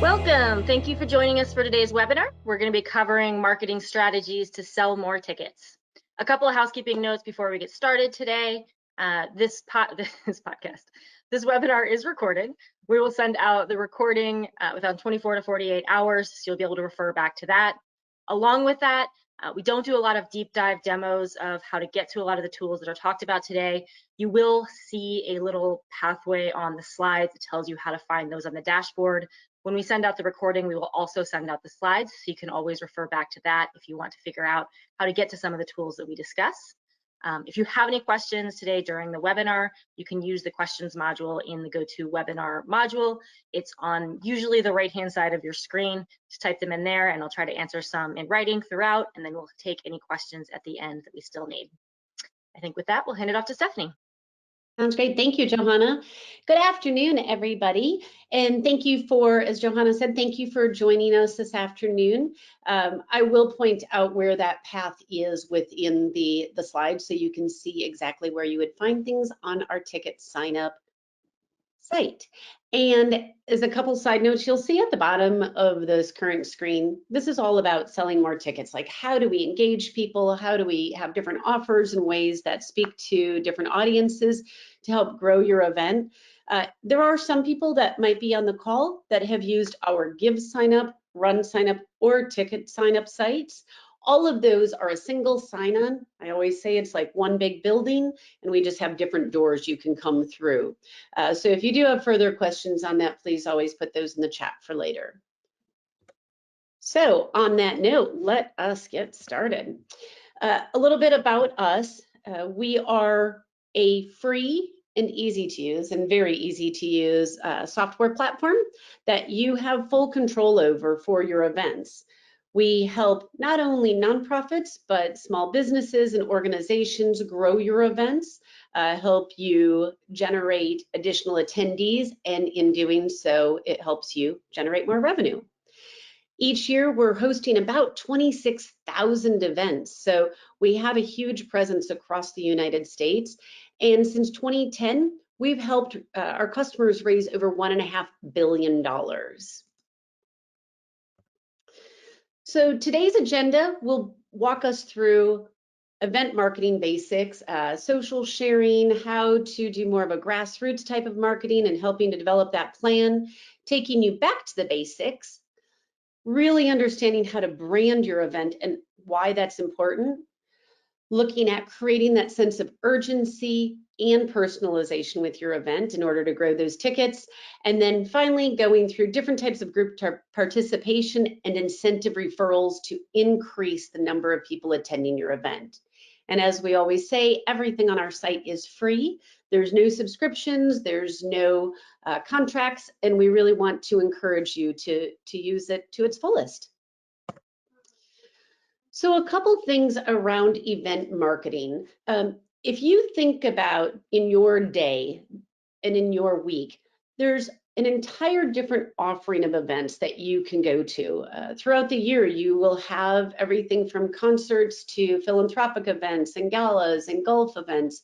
Welcome. Thank you for joining us for today's webinar. We're going to be covering marketing strategies to sell more tickets. A couple of housekeeping notes before we get started today. This webinar is recorded. We will send out the recording within 24 to 48 hours, so you'll be able to refer back to that. Along with that, we don't do a lot of deep dive demos of how to get to a lot of the tools that are talked about today. You will see a little pathway on the slides that tells you how to find those on the dashboard. When we send out the recording, we will also send out the slides, so you can always refer back to that if you want to figure out how to get to some of the tools that we discuss. If you have any questions today during the webinar, you can use the questions module in the GoToWebinar module. It's on usually the right-hand side of your screen. Just type them in there and I'll try to answer some in writing throughout, and then we'll take any questions at the end that we still need. I think with that, we'll hand it off to Stephanie. Sounds great. Thank you, Johanna. Good afternoon, everybody. And thank you for, as Johanna said, thank you for joining us this afternoon. I will point out where that path is within the slide so you can see exactly where you would find things on our ticket sign up site. And as a couple side notes, you'll see at the bottom of this current screen, this is all about selling more tickets. Like, how do we engage people? How do we have different offers and ways that speak to different audiences to help grow your event? There are some people that might be on the call that have used our GiveSignup, RunSignup, or ticket signup sites. All of those are a single sign-on. I always say it's like one big building, and we just have different doors you can come through. So if you do have further questions on that, please always put those in the chat for later. So on that note, let us get started. A little bit about us. We are a free and easy to use and very easy to use software platform that you have full control over for your events. We help not only nonprofits, but small businesses and organizations grow your events, help you generate additional attendees, and in doing so, it helps you generate more revenue. Each year, we're hosting about 26,000 events, so we have a huge presence across the United States. And since 2010, we've helped our customers raise over $1.5 billion. So today's agenda will walk us through event marketing basics, social sharing, how to do more of a grassroots type of marketing and helping to develop that plan, taking you back to the basics, really understanding how to brand your event and why that's important, looking at creating that sense of urgency and personalization with your event in order to grow those tickets. And then finally, going through different types of group participation and incentive referrals to increase the number of people attending your event. And as we always say, everything on our site is free. There's no subscriptions, there's no contracts, and we really want to encourage you to use it to its fullest. So a couple things around event marketing. If you think about in your day and in your week, there's an entire different offering of events that you can go to. Throughout the year, you will have everything from concerts to philanthropic events and galas and golf events.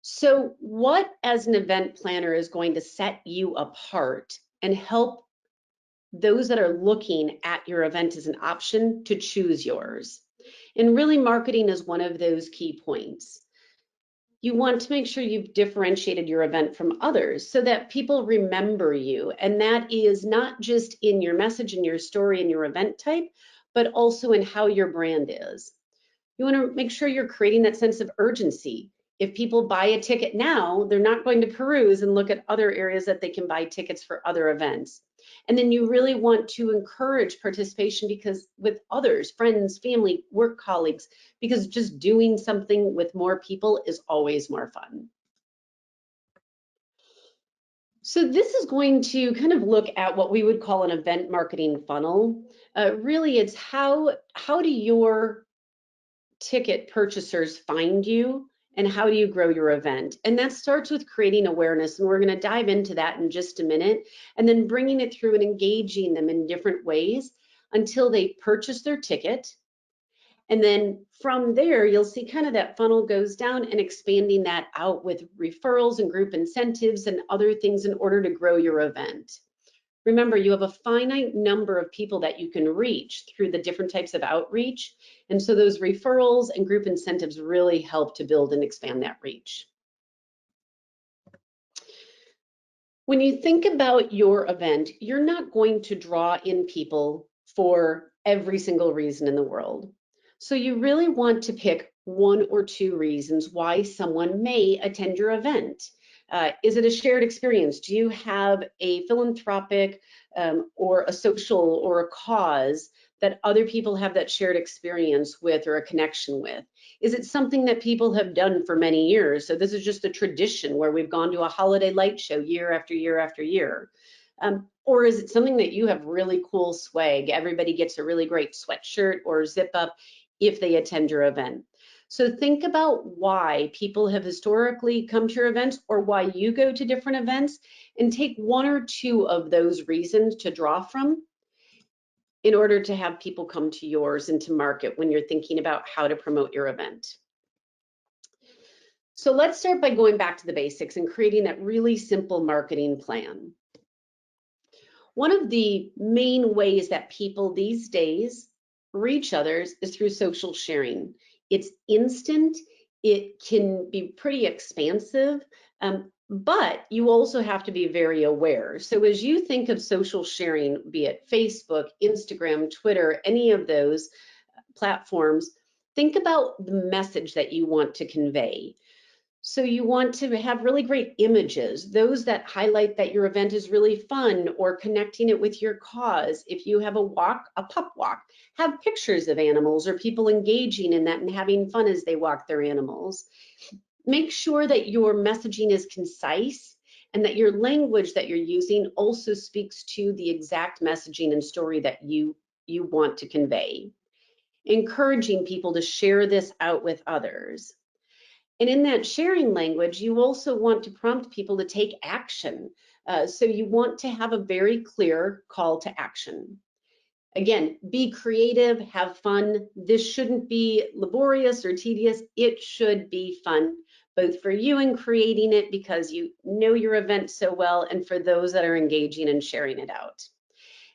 So what as an event planner is going to set you apart and help those that are looking at your event as an option to choose yours? And really, marketing is one of those key points. You want to make sure you've differentiated your event from others so that people remember you. And that is not just in your message and your story and your event type, but also in how your brand is. You want to make sure you're creating that sense of urgency. If people buy a ticket now, they're not going to peruse and look at other areas that they can buy tickets for other events. And then you really want to encourage participation because with others, friends, family, work colleagues, because just doing something with more people is always more fun. So this is going to kind of look at what we would call an event marketing funnel. Really, it's how do your ticket purchasers find you and how do you grow your event? And that starts with creating awareness, and we're going to dive into that in just a minute, and then bringing it through and engaging them in different ways until they purchase their ticket. And then from there, you'll see kind of that funnel goes down and expanding that out with referrals and group incentives and other things in order to grow your event. Remember, you have a finite number of people that you can reach through the different types of outreach. And so those referrals and group incentives really help to build and expand that reach. When you think about your event, you're not going to draw in people for every single reason in the world. So you really want to pick one or two reasons why someone may attend your event. Is it a shared experience? Do you have a philanthropic or a social or a cause that other people have that shared experience with or a connection with? Is it something that people have done for many years? So this is just a tradition where we've gone to a holiday light show year after year after year. Or is it something that you have really cool swag? Everybody gets a really great sweatshirt or zip up if they attend your event. So think about why people have historically come to your events or why you go to different events, and take one or two of those reasons to draw from in order to have people come to yours and to market when you're thinking about how to promote your event. So let's start by going back to the basics and creating that really simple marketing plan. One of the main ways that people these days reach others is through social sharing. It's instant, it can be pretty expansive, but you also have to be very aware. So as you think of social sharing, be it Facebook, Instagram, Twitter, any of those platforms, think about the message that you want to convey. So you want to have really great images, those that highlight that your event is really fun or connecting it with your cause. If you have a walk, a pup walk, have pictures of animals or people engaging in that and having fun as they walk their animals. Make sure that your messaging is concise and that your language that you're using also speaks to the exact messaging and story that you want to convey. Encouraging people to share this out with others. And in that sharing language, you also want to prompt people to take action. So you want to have a very clear call to action. Again, be creative, have fun. This shouldn't be laborious or tedious. It should be fun, both for you in creating it because you know your event so well, and for those that are engaging and sharing it out.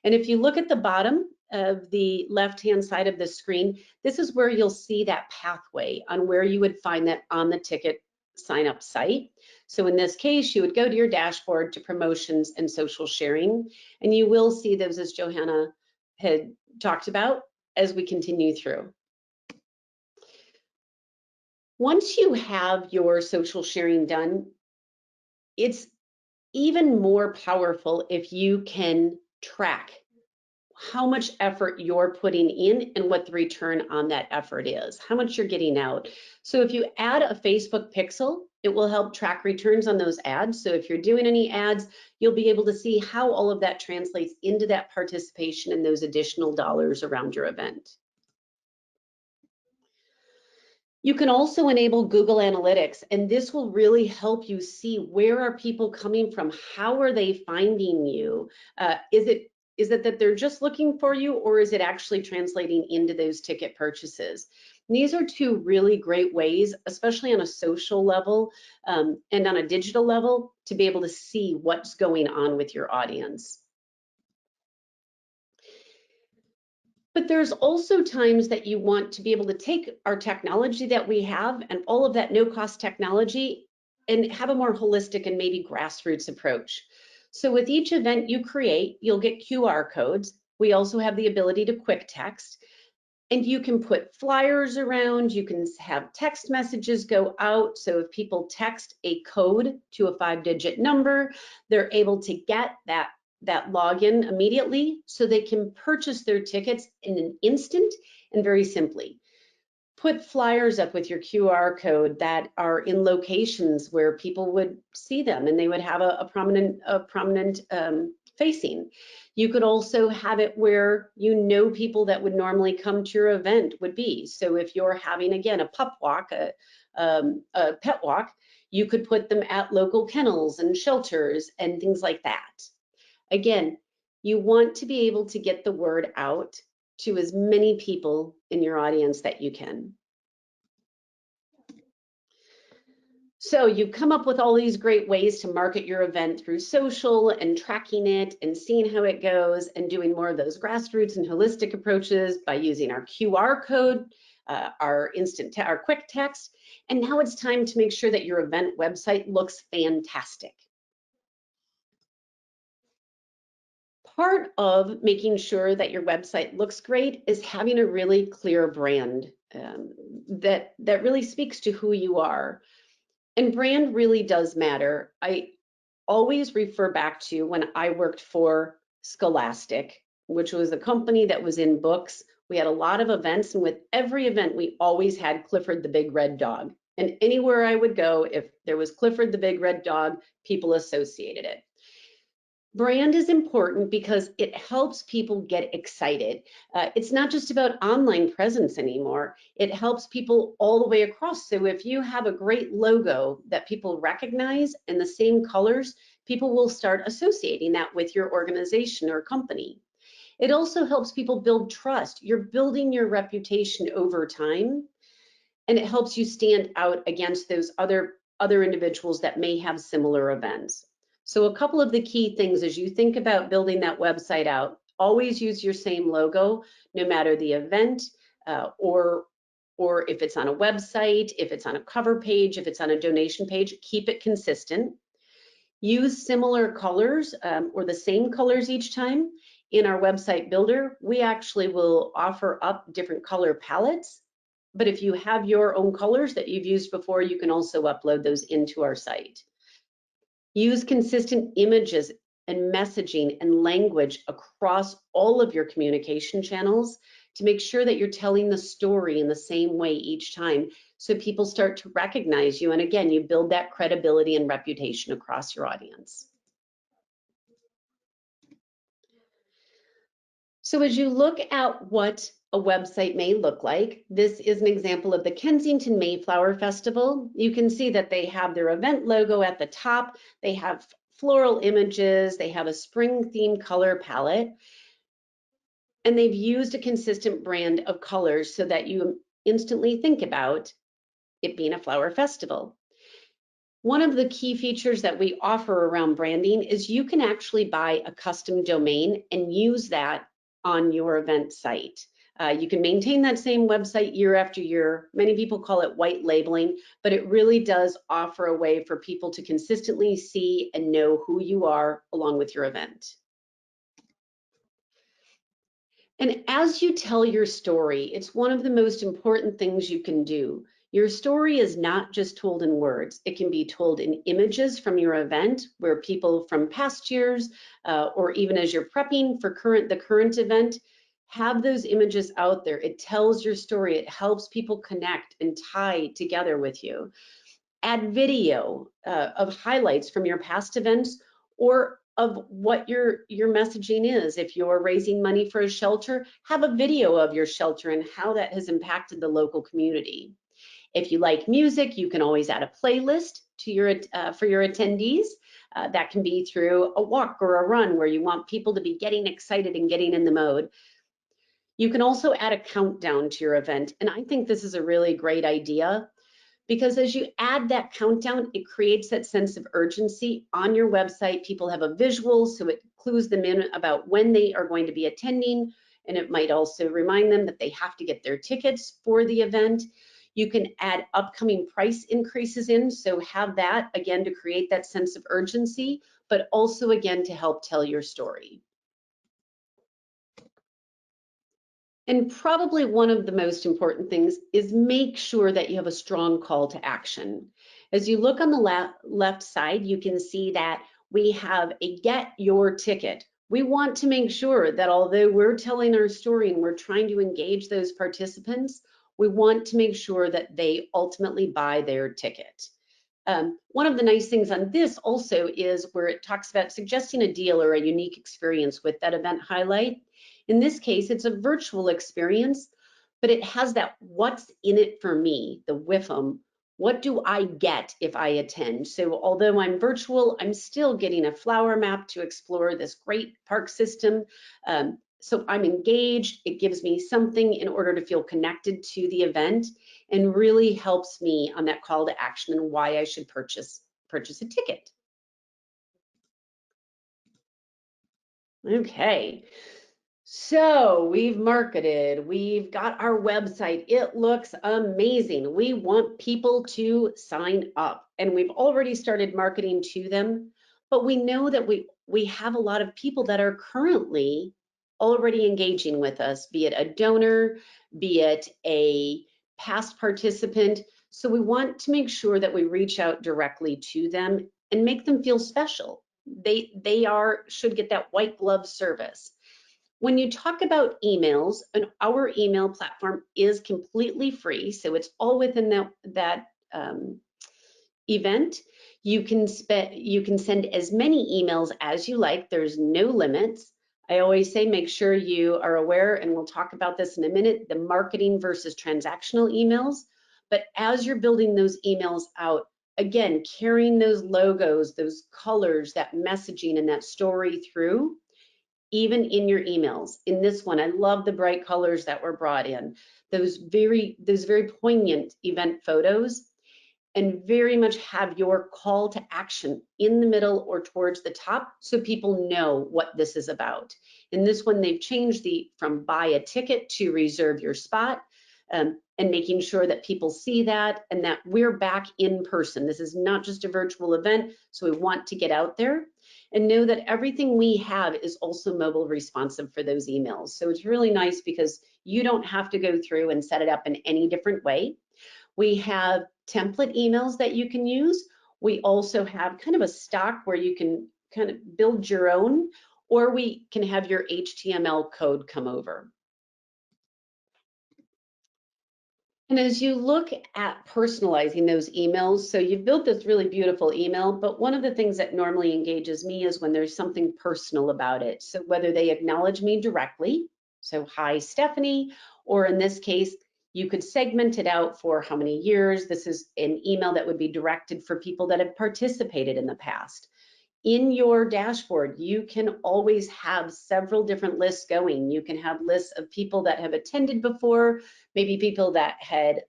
And if you look at the bottom of the left-hand side of the screen, this is where you'll see that pathway on where you would find that on the ticket sign up site. So in this case, you would go to your dashboard to promotions and social sharing, and you will see those as Johanna had talked about as we continue through. Once you have your social sharing done, it's even more powerful if you can track how much effort you're putting in and what the return on that effort is, how much you're getting out. So if you add a Facebook pixel, it will help track returns on those ads. So if you're doing any ads, you'll be able to see how all of that translates into that participation and those additional dollars around your event. You can also enable Google Analytics, and this will really help you see where are people coming from, how are they finding you, is it that they're just looking for you, or is it actually translating into those ticket purchases? And these are two really great ways, especially on a social level and on a digital level, to be able to see what's going on with your audience. But there's also times that you want to be able to take our technology that we have and all of that no-cost technology and have a more holistic and maybe grassroots approach. So with each event you create, you'll get QR codes. We also have the ability to quick text, and you can put flyers around, you can have text messages go out. So if people text a code to a 5-digit number, they're able to get that login immediately so they can purchase their tickets in an instant and very simply. Put flyers up with your QR code that are in locations where people would see them and they would have a prominent facing. You could also have it where you know people that would normally come to your event would be. So if you're having, again, a pup walk, a pet walk, you could put them at local kennels and shelters and things like that. Again, you want to be able to get the word out to as many people in your audience that you can. So you come up with all these great ways to market your event through social and tracking it and seeing how it goes and doing more of those grassroots and holistic approaches by using our QR code, our quick text. And now it's time to make sure that your event website looks fantastic. Part of making sure that your website looks great is having a really clear brand that really speaks to who you are. And brand really does matter. I always refer back to when I worked for Scholastic, which was a company that was in books. We had a lot of events, and with every event, we always had Clifford the Big Red Dog. And anywhere I would go, if there was Clifford the Big Red Dog, people associated it. Brand is important because it helps people get excited. It's not just about online presence anymore. It helps people all the way across. So if you have a great logo that people recognize in the same colors, people will start associating that with your organization or company. It also helps people build trust. You're building your reputation over time, and it helps you stand out against those other individuals that may have similar events. So a couple of the key things as you think about building that website out, always use your same logo, no matter the event or if it's on a website, if it's on a cover page, if it's on a donation page, keep it consistent. Use similar colors or the same colors each time. In our website builder, we actually will offer up different color palettes. But if you have your own colors that you've used before, you can also upload those into our site. Use consistent images and messaging and language across all of your communication channels to make sure that you're telling the story in the same way each time, so people start to recognize you. And again, you build that credibility and reputation across your audience. So as you look at what a website may look like, this is an example of the Kensington Mayflower Festival. You can see that they have their event logo at the top. They have floral images. They have a spring themed color palette. And they've used a consistent brand of colors so that you instantly think about it being a flower festival. One of the key features that we offer around branding is you can actually buy a custom domain and use that on your event site. You can maintain that same website year after year. Many people call it white labeling, but it really does offer a way for people to consistently see and know who you are along with your event. And as you tell your story, it's one of the most important things you can do. Your story is not just told in words. It can be told in images from your event, where people from past years, or even as you're prepping for the current event, have those images out there. It tells your story. It helps people connect and tie together with you. Add video of highlights from your past events or of what your messaging is. If you're raising money for a shelter, have a video of your shelter and how that has impacted the local community. If you like music, you can always add a playlist to for your attendees. That can be through a walk or a run where you want people to be getting excited and getting in the mode. You can also add a countdown to your event, and I think this is a really great idea, because as you add that countdown, it creates that sense of urgency on your website. People have a visual, so it clues them in about when they are going to be attending, and it might also remind them that they have to get their tickets for the event. You can add upcoming price increases in, so have that, again, to create that sense of urgency, but also, again, to help tell your story. And probably one of the most important things is make sure that you have a strong call to action. As you look on the left side, you can see that we have a get your ticket. We want to make sure that although we're telling our story and we're trying to engage those participants, we want to make sure that they ultimately buy their ticket. One of the nice things on this also is where it talks about suggesting a deal or a unique experience with that event highlight. In this case, it's a virtual experience, but it has that what's in it for me, the WIFM. What do I get if I attend? So although I'm virtual, I'm still getting a flower map to explore this great park system, So I'm engaged. It gives me something in order to feel connected to the event and really helps me on that call to action and why I should purchase a ticket. Okay. So we've marketed, we've got our website. It looks amazing. We want people to sign up, and we've already started marketing to them, but we know that we have a lot of people that are currently already engaging with us, be it a donor, be it a past participant. So we want to make sure that we reach out directly to them and make them feel special. They should get that white glove service. When you talk about emails, and our email platform is completely free, so it's all within that event. You can send as many emails as you like. There's no limits. I always say make sure you are aware, and we'll talk about this in a minute, the marketing versus transactional emails. But as you're building those emails out, again, carrying those logos, those colors, that messaging and that story through, even in your emails. In this one, I love the bright colors that were brought in, those very poignant event photos, and very much have your call to action in the middle or towards the top so people know what this is about. In this one, they've changed from buy a ticket to reserve your spot, and making sure that people see that and that we're back in person. This is not just a virtual event, so we want to get out there and know that everything we have is also mobile responsive for those emails. So it's really nice because you don't have to go through and set it up in any different way. We have template emails that you can use. We also have kind of a stock where you can kind of build your own, or we can have your HTML code come over. And as you look at personalizing those emails, so you've built this really beautiful email, but one of the things that normally engages me is when there's something personal about it. So whether they acknowledge me directly, so hi Stephanie, or in this case, you could segment it out for how many years. This is an email that would be directed for people that have participated in the past. In your dashboard, you can always have several different lists going. You can have lists of people that have attended before, maybe people that had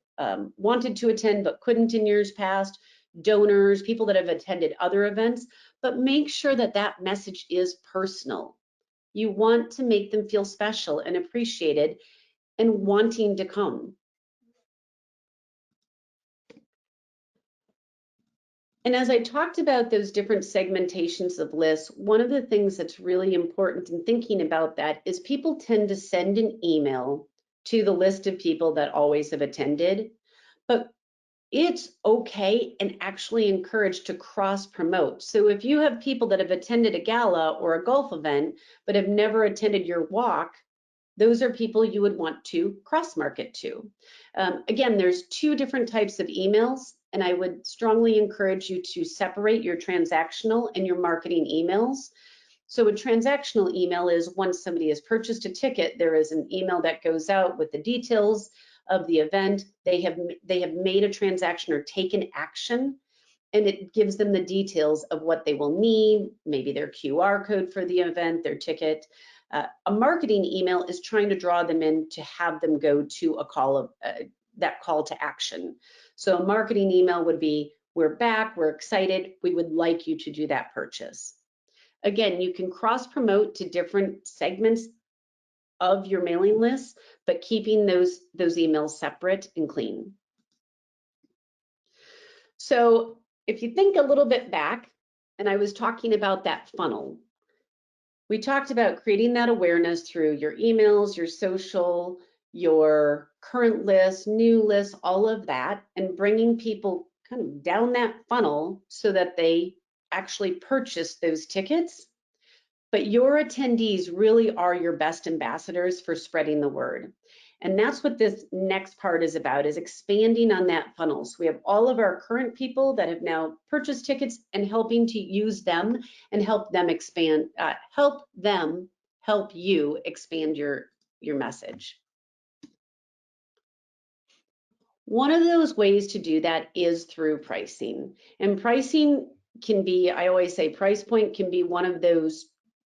wanted to attend but couldn't in years past, donors, people that have attended other events, but make sure that that message is personal. You want to make them feel special and appreciated and wanting to come. And as I talked about those different segmentations of lists, one of the things that's really important in thinking about that is people tend to send an email to the list of people that always have attended, but it's okay and actually encouraged to cross promote. So if you have people that have attended a gala or a golf event, but have never attended your walk, those are people you would want to cross market to. Again, there's two different types of emails, and I would strongly encourage you to separate your transactional and your marketing emails. So a transactional email is once somebody has purchased a ticket, there is an email that goes out with the details of the event. They have made a transaction or taken action, and it gives them the details of what they will need, maybe their QR code for the event, their ticket. A marketing email is trying to draw them in to have them go to a call of that call to action. So a marketing email would be, we're back, we're excited, we would like you to do that purchase. Again, you can cross promote to different segments of your mailing list, but keeping those emails separate and clean. So if you think a little bit back, and I was talking about that funnel, we talked about creating that awareness through your emails, your social, your current list, new lists, all of that, and bringing people kind of down that funnel so that they actually purchase those tickets. But your attendees really are your best ambassadors for spreading the word. And that's what this next part is about, is expanding on that funnel. So we have all of our current people that have now purchased tickets and helping to use them and help them expand, help you expand your message. One of those ways to do that is through pricing. And pricing can be, I always say price point can be one of those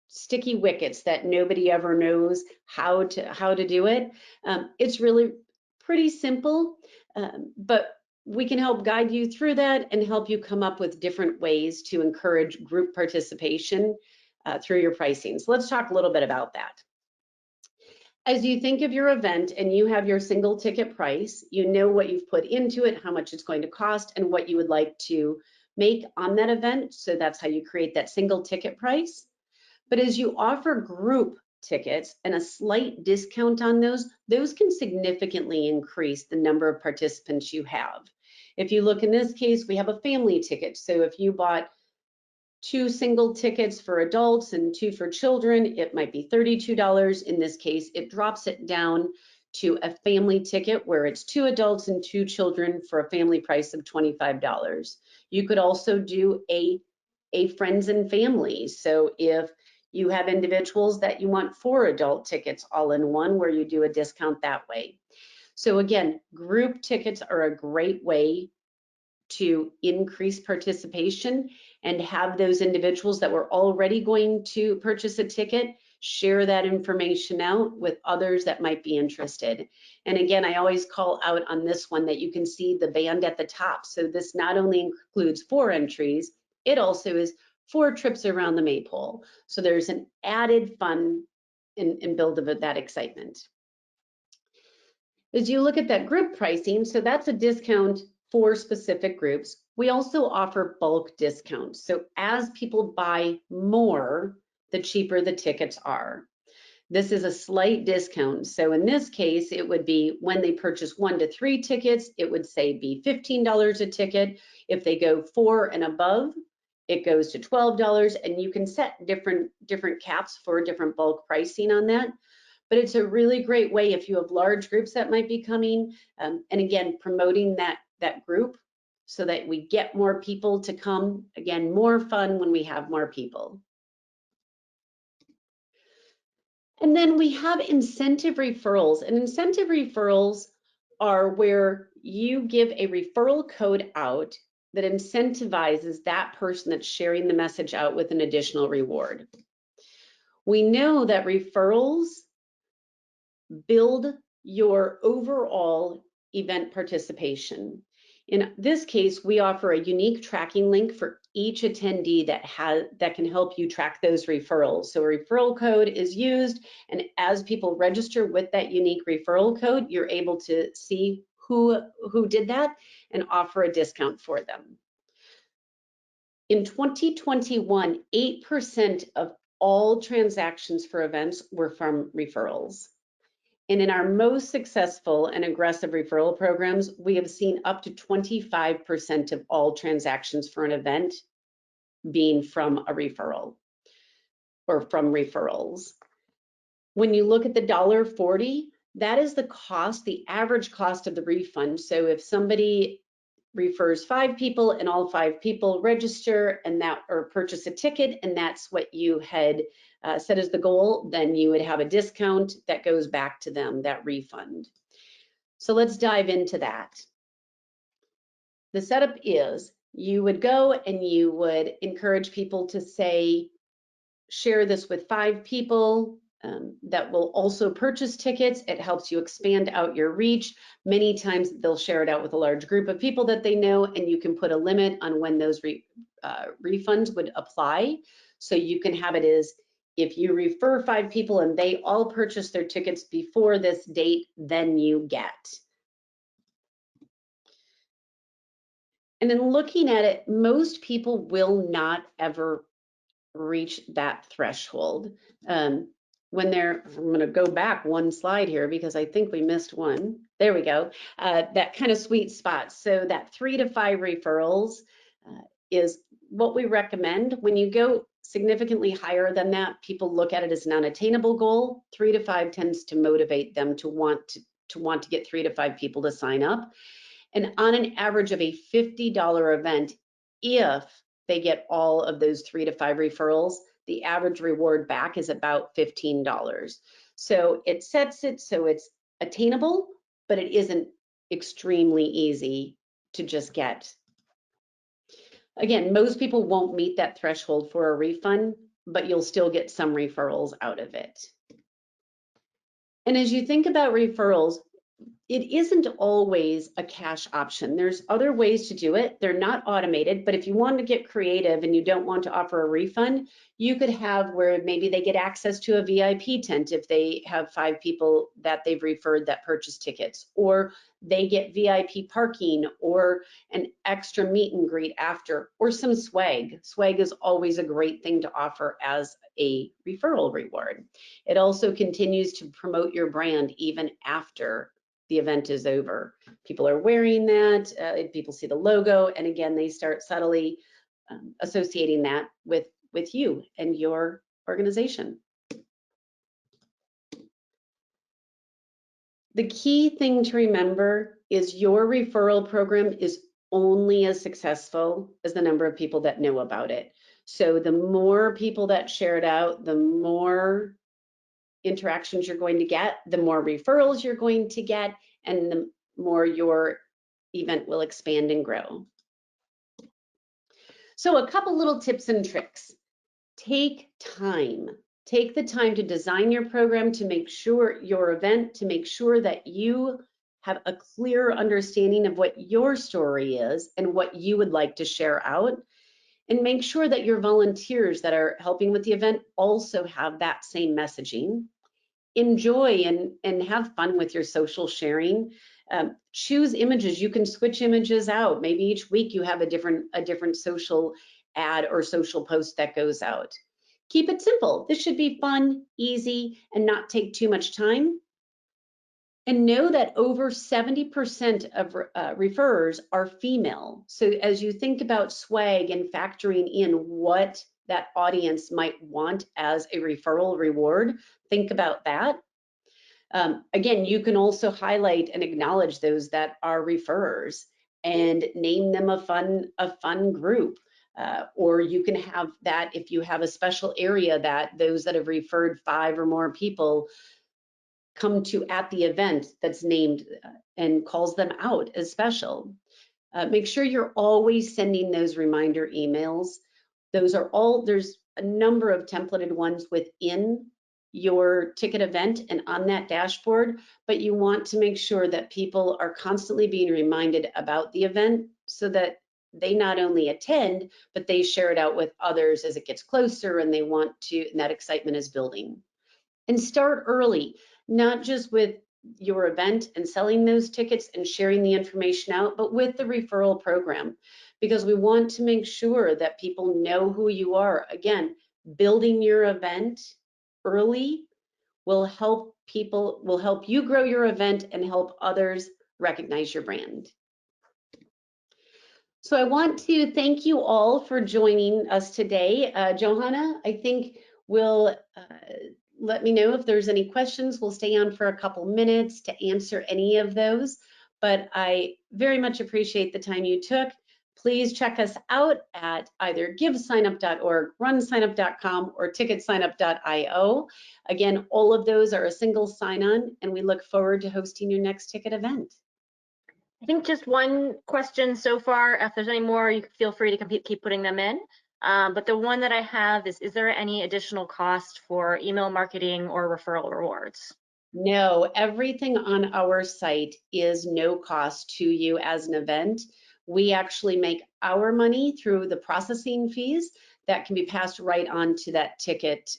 sticky wickets that nobody ever knows how to do it. It's really pretty simple, but we can help guide you through that and help you come up with different ways to encourage group participation through your pricing. So let's talk a little bit about that. As you think of your event and you have your single ticket price, you know what you've put into it, how much it's going to cost, and what you would like to make on that event. So that's how you create that single ticket price. But as you offer group tickets and a slight discount on those can significantly increase the number of participants you have. If you look in this case, we have a family ticket. So if you bought 2 single tickets for adults and 2 for children, it might be $32. In this case, it drops it down to a family ticket where it's 2 adults and 2 children for a family price of $25. You could also do a friends and family. So if you have individuals that you want 4 adult tickets all in one, where you do a discount that way. So again, group tickets are a great way to increase participation and have those individuals that were already going to purchase a ticket share that information out with others that might be interested. And again, I always call out on this one that you can see the band at the top. So this not only includes 4 entries, it also is 4 trips around the Maypole. So there's an added fun and build of that excitement. As you look at that group pricing, so that's a discount for specific groups. We also offer bulk discounts. So as people buy more, the cheaper the tickets are. This is a slight discount. So in this case, it would be when they purchase 1 to 3 tickets, it would say be $15 a ticket. If they go 4 and above, it goes to $12, and you can set different caps for different bulk pricing on that. But it's a really great way if you have large groups that might be coming, and again, promoting that group so that we get more people to come. Again, more fun when we have more people. And then we have incentive referrals, and incentive referrals are where you give a referral code out that incentivizes that person that's sharing the message out with an additional reward. We know that referrals build your overall event participation. In this case, we offer a unique tracking link for each attendee that can help you track those referrals. So a referral code is used, and as people register with that unique referral code, you're able to see who did that and offer a discount for them. In 2021, 8% of all transactions for events were from referrals. And in our most successful and aggressive referral programs, we have seen up to 25% of all transactions for an event being from a referral or from referrals. When you look at the $1.40, that is the cost, the average cost of the refund. So if somebody refers 5 people and all 5 people register and that or purchase a ticket, and that's what you had set as the goal, then you would have a discount that goes back to them, that refund. So let's dive into that. The setup is you would go and you would encourage people to say, share this with 5 people that will also purchase tickets. It helps you expand out your reach. Many times they'll share it out with a large group of people that they know, and you can put a limit on when those refunds would apply. So you can have it as if you refer 5 people and they all purchase their tickets before this date, then you get. And then looking at it, most people will not ever reach that threshold. When I'm going to go back one slide here because I think we missed one. There we go. That kind of sweet spot. So that 3 to 5 referrals is what we recommend. When you go significantly higher than that, people look at it as an unattainable goal. 3 to 5 tends to motivate them to want to get 3 to 5 people to sign up. And on an average of a $50 event, if they get all of those 3 to 5 referrals, the average reward back is about $15. So it sets it so it's attainable, but it isn't extremely easy to just get. Again, most people won't meet that threshold for a refund, but you'll still get some referrals out of it. And as you think about referrals, it isn't always a cash option. There's other ways to do it. They're not automated, but if you want to get creative and you don't want to offer a refund, you could have where maybe they get access to a VIP tent if they have 5 people that they've referred that purchase tickets, or they get VIP parking or an extra meet and greet after, or some swag. Swag is always a great thing to offer as a referral reward. It also continues to promote your brand even after the event is over. People are wearing that, people see the logo, and again, they start subtly associating that with you and your organization. The key thing to remember is your referral program is only as successful as the number of people that know about it. So the more people that share it out, the more interactions you're going to get, the more referrals you're going to get, and the more your event will expand and grow. So a couple little tips and tricks. Take time. Take the time to design your program, to make sure your event, to make sure that you have a clear understanding of what your story is and what you would like to share out. And make sure that your volunteers that are helping with the event also have that same messaging. Enjoy and have fun with your social sharing. Choose images. You can switch images out. Maybe each week you have a different social ad or social post that goes out. Keep it simple. This should be fun, easy, and not take too much time. And know that over 70% of referrers are female. So as you think about swag and factoring in what that audience might want as a referral reward, think about that. Again, you can also highlight and acknowledge those that are referrers and name them a fun group. Or you can have that if you have a special area that those that have referred 5 or more people come to at the event that's named and calls them out as special. Make sure you're always sending those reminder emails. Those are all, there's a number of templated ones within your ticket event and on that dashboard, but you want to make sure that people are constantly being reminded about the event so that they not only attend, but they share it out with others as it gets closer and they want to, and that excitement is building. And start early, not just with your event and selling those tickets and sharing the information out, but with the referral program, because we want to make sure that people know who you are. Again, building your event early will help you grow your event and help others recognize your brand. So I want to thank you all for joining us today. Johanna, I think will let me know if there's any questions. We'll stay on for a couple minutes to answer any of those, but I very much appreciate the time you took. Please check us out at either GiveSignup.org, RunSignup.com, or TicketSignup.io. Again, all of those are a single sign-on, and we look forward to hosting your next ticket event. I think just one question so far. If there's any more, you feel free to keep putting them in. But the one that I have is there any additional cost for email marketing or referral rewards? No, everything on our site is no cost to you as an event. We actually make our money through the processing fees that can be passed right on to that ticket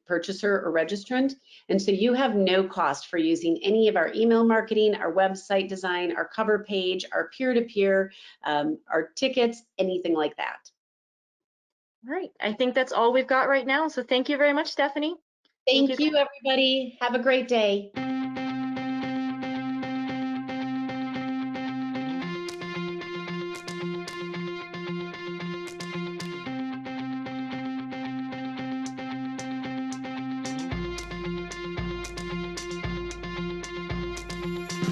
purchaser or registrant. And so you have no cost for using any of our email marketing, our website design, our cover page, our peer-to-peer, our tickets, anything like that. All right, I think that's all we've got right now. So thank you very much, Stephanie. Thank you, everybody. Have a great day.